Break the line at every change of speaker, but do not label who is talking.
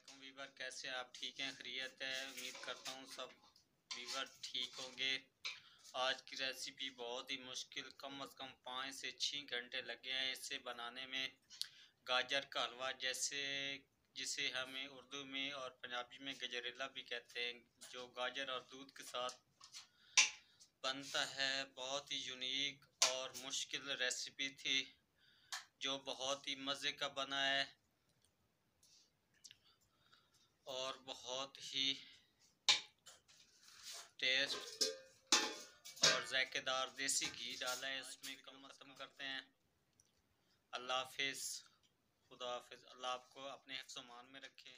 अस्सलामुअलैकुम वीवर, कैसे आप? ठीक हैं? खैरियत है? उम्मीद करता हूँ सब वीवर ठीक होंगे। आज की रेसिपी बहुत ही मुश्किल, कम से कम 5 से 6 घंटे लगे हैं इसे बनाने में। गाजर का हलवा जिसे हमें उर्दू में और पंजाबी में गजरेला भी कहते हैं, जो गाजर और दूध के साथ बनता है। बहुत ही यूनिक और मुश्किल रेसिपी थी जो बहुत ही मज़े का बना है और बहुत ही टेस्ट और जायकेदार देसी घी डाला है इसमें। ख़त्म करते हैं। अल्लाह हाफिज़, खुदा हाफिज़। अल्लाह आपको अपने हिफ्ज़-ओ-मान में रखे।